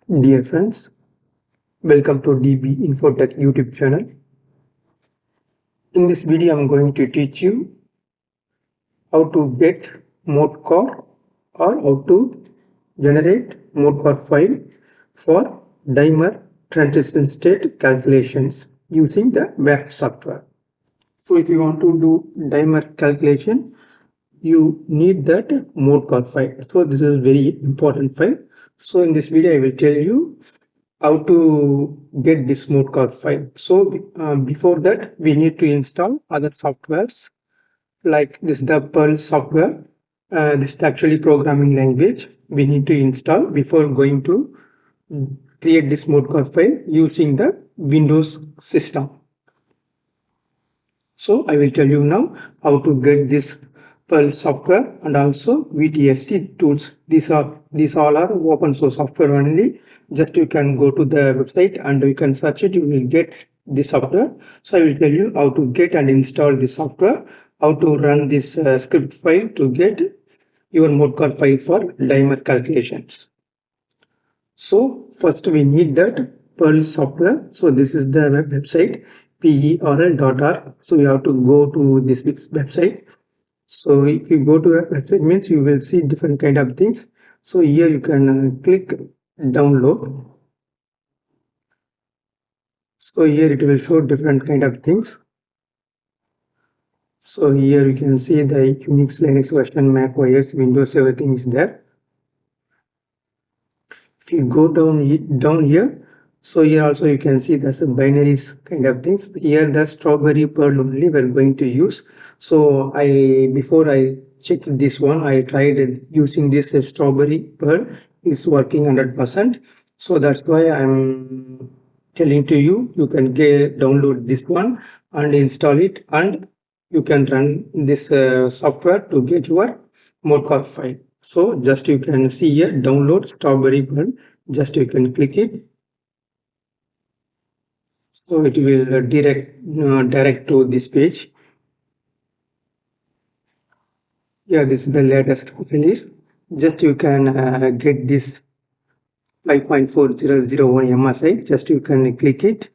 Dear friends, welcome to DB Infotech YouTube channel. In this video, I'm going to teach you how to get MODECAR or how to generate MODECAR file for dimer transition state calculations using the web software. So if you want to do dimer calculation, you need that MODECAR file. So this is very important file. So in this video, I will tell you how to get this MODECAR file. So before that, we need to install other softwares like this, the Perl software. This is actually programming language we need to install before going to create this MODECAR file using the Windows system. So I will tell you now how to get this Perl software and also VTST tools. These all are open source software only. Just you can go to the website and you can search it. You will get this software. So I will tell you how to get and install this software, how to run this script file to get your MODECAR file for dimer calculations. So first we need that Perl software. So this is the website perl.org. So you have to go to this website. So if you go to a website, means you will see different kind of things. So here you can click download. So here it will show different kind of things. So here you can see the Unix, Linux version, Mac OS, Windows, everything is there. If you go down here, so here also you can see there's a binaries kind of things. Here the Strawberry Perl only we're going to use. So before I checked this one, I tried using this Strawberry Perl. It's working 100%. So that's why I'm telling to you, you can download this one and install it, and you can run this software to get your MODECAR file. So just you can see here, download Strawberry Perl. Just you can click it. So it will direct to this page. Yeah, this is the latest release. Just you can get this 5.4001 MSI. Just you can click it.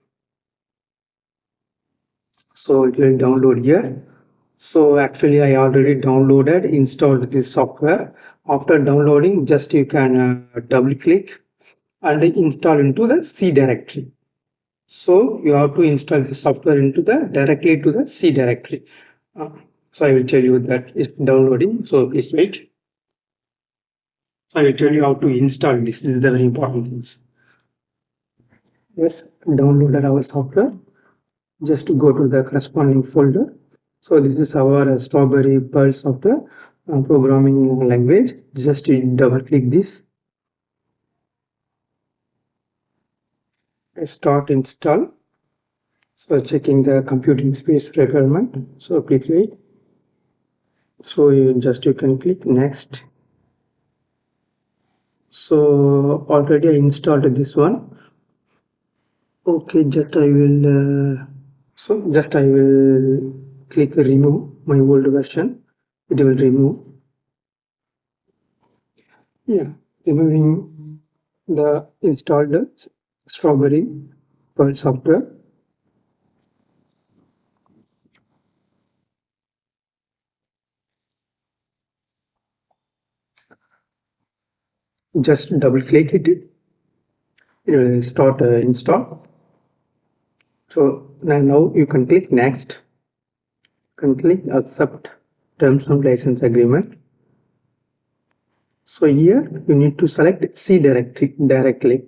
So it will download here. So actually I already installed this software. After downloading, just you can double click and install into the C directory. So you have to install the software directly to the C directory. So I will tell you that it's downloading. So please wait. So I will tell you how to install this. This is the very important things. Yes, downloaded our software. Just to go to the corresponding folder. So this is our Strawberry Perl software programming language. Just double click this. Start install. So checking the computing space requirement. So please wait. So you can click next. So already I installed this one. Okay, just I will click remove my old version. It will remove. Yeah, removing the installed Strawberry Perl software. Just double click it. It will start install. So now you can click next. You can click accept terms and license agreement. So here you need to select C directory directly.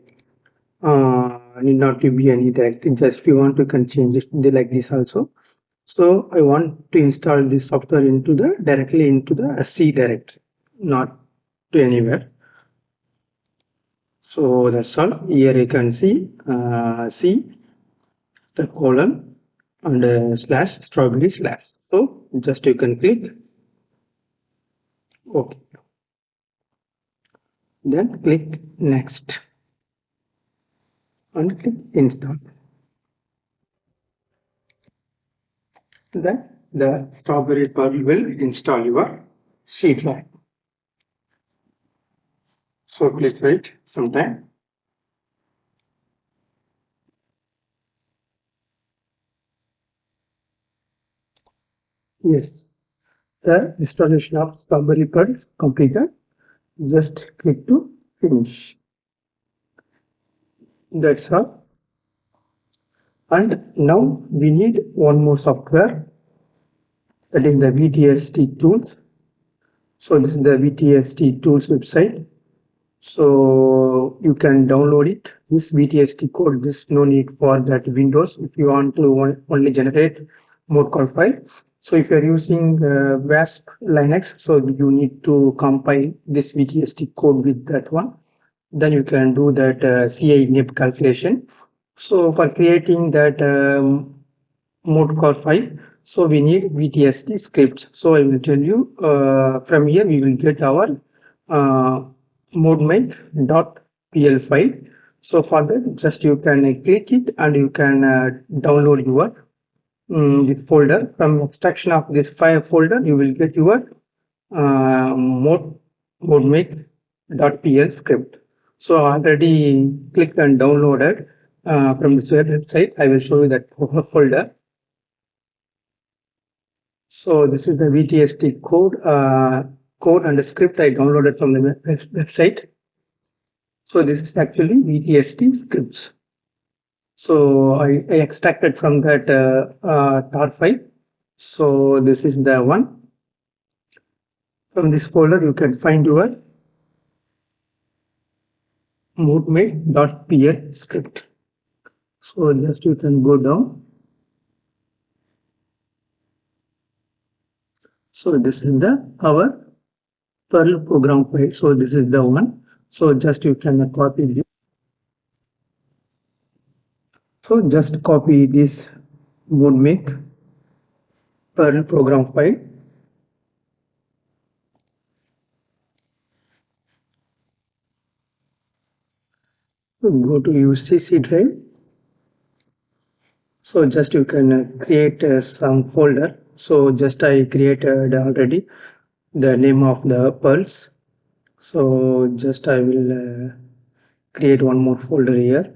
Need not to be any directory. Just if you want, you can change it like this also. So I want to install this software directly into the C directory, not to anywhere. So that's all. Here you can see C, the colon and slash strawberry slash. So just you can click OK. Then click next and click install. Then the Strawberry Perl will install your C drive. So please wait some time. Yes, the installation of Strawberry Perl is completed. Just click to finish. That's all. And now we need one more software, that is the VTST tools. So this is the VTST tools website. So you can download it. This VTST code, this no need for that Windows if you want to only generate MODECAR file. So if you're using WASP Linux, so you need to compile this VTST code with that one. Then you can do that CI-NEB calculation. So for creating that MODECAR file, so we need VTST scripts. So I will tell you from here we will get our modemake.pl file. So for that, just you can click it and you can download your this folder. From extraction of this file folder, you will get your modemake.pl script. So already clicked and downloaded from this website. I will show you that folder. So this is the VTST code and the script I downloaded from the website. So this is actually VTST scripts. So I extracted from that tar file. So this is the one. From this folder, you can find your modemake.pl script. So just you can go down. So this is the our Perl program file. So this is the one. So just you can copy this. So just copy this modemake Perl program file. So go to your CC drive. So just you can create some folder. So just I created already the name of the pearls. So just I will create one more folder here.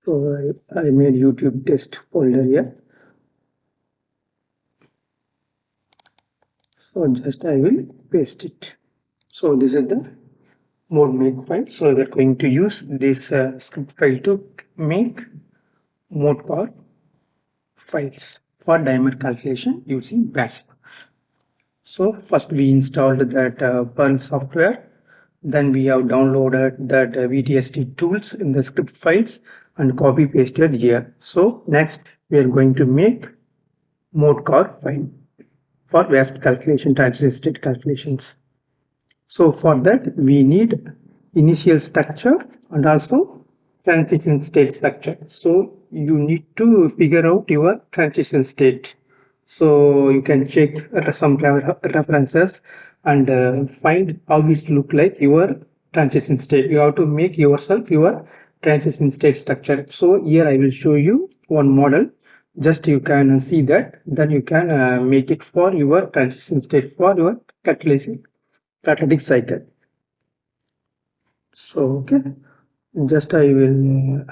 So I made YouTube test folder here. So just I will paste it. So this is the modemake file. So we're going to use this script file to make MODECAR files for dimer calculation using WASP. So first we installed that Perl software. Then we have downloaded that VTST tools in the script files and copy pasted here. So next we are going to make MODECAR file for WASP calculation, transition state calculations. So for that we need initial structure and also transition state structure. So you need to figure out your transition state. So you can check some references and find how it look like your transition state. You have to make yourself your transition state structure. So here I will show you one model. Just you can see that, then you can make it for your transition state for your catalytic cycle. So okay, just I will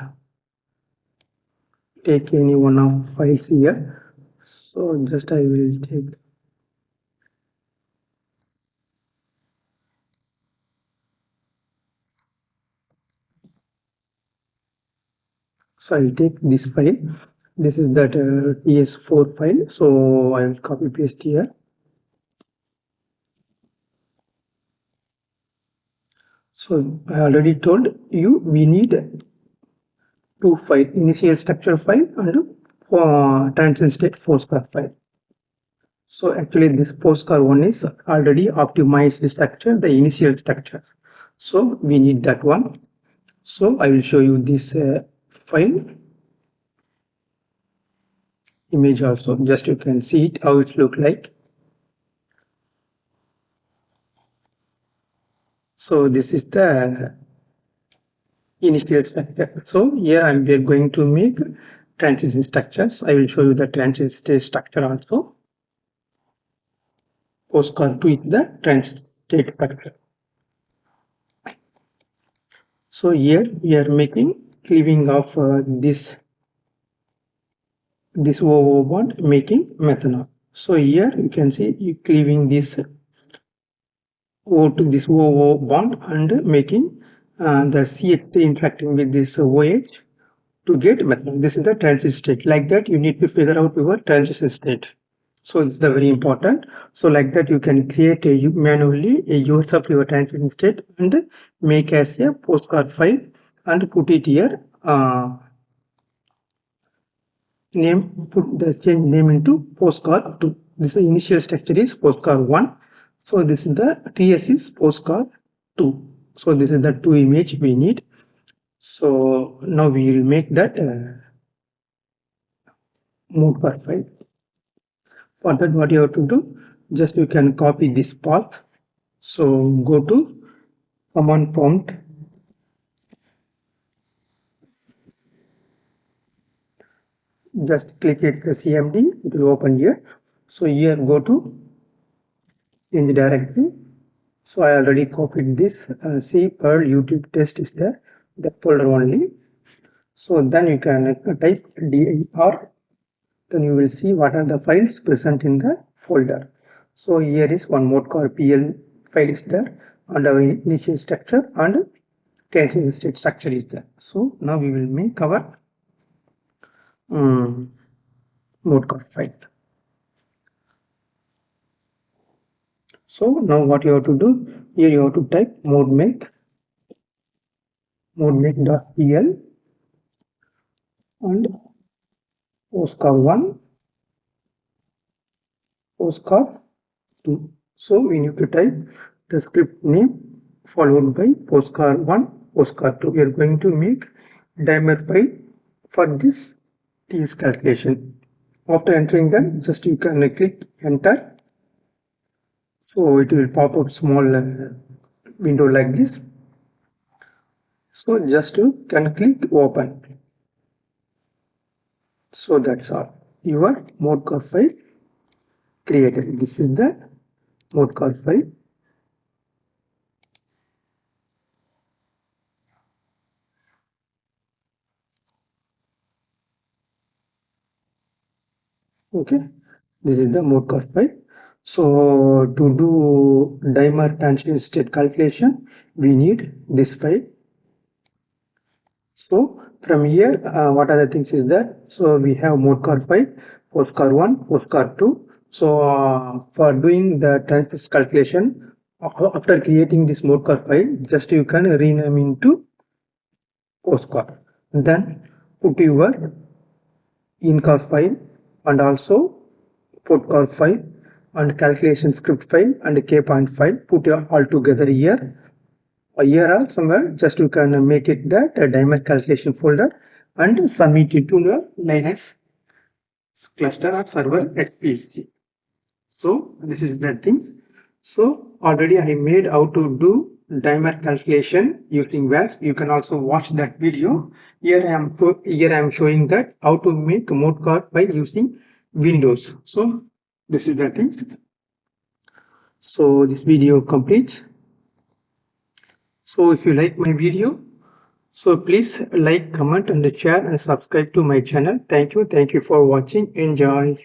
take any one of files here. So just I will take. So I'll take this file. This is that TS4 file. So I'll copy paste here. So I already told you we need two files: initial structure file and transition state postcard file. So actually this postcard one is already optimized structure, the initial structure. So we need that one. So I will show you this file image also. Just you can see it how it look like. So this is the initial structure. So here we are going to make transition structures. I will show you the transition state structure also. Postcard 2 is the transition state structure. So here we are making cleaving of this OO bond, making methanol. So here you can see you cleaving this O to this OO bond and making the CH3 interacting with this OH to get methanol. This is the transition state. Like that you need to figure out your transition state. So it's the very important. So like that you can create a manually a yourself your transition state and make as a postcard file and put it here. Put the change name into postcard 2. This initial structure is postcard 1. So this is the TS is postcard 2. So this is the 2 image we need. So now we will make that MODECAR file. For that what you have to do, just you can copy this path. So go to command prompt, just click it the CMD, it will open here. So here go to change directory. So I already copied this C Perl YouTube test is there, that folder only. So then you can type dir, then you will see what are the files present in the folder. So here is one MODECAR.pl file is there, and our initial structure and transition state structure is there. So now we will make our MODECAR file. So now what you have to do, here you have to type modemake.pl and postcard1, postcard 2. So we need to type the script name followed by postcard 1, postcard 2. We are going to make dimer file for this TS calculation. After entering that, just you can click enter. So it will pop up small window like this. So just you can click open. So that's all. Your MODECAR file created. This is the MODECAR file. Okay, this is the MODECAR file. So to do dimer transition state calculation, we need this file. So from here, what are the things is that? So we have MODECAR file, postcard 1, postcard 2. So for doing the transition calculation, after creating this MODECAR file, just you can rename into postcard. Then put your in-car file and also podcar file and calculation script file and k-point file, put all together here. Here or somewhere, just you can make it that dimer calculation folder and submit it to your Linux cluster or server at PC. So this is the thing. So already I made how to do dimer calculation using WASP. You can also watch that video. Here I am showing that how to make MODECAR by using Windows. So this is the thing. So this video completes. So if you like my video, so please like, comment and share and subscribe to my channel. Thank you for watching. Enjoy.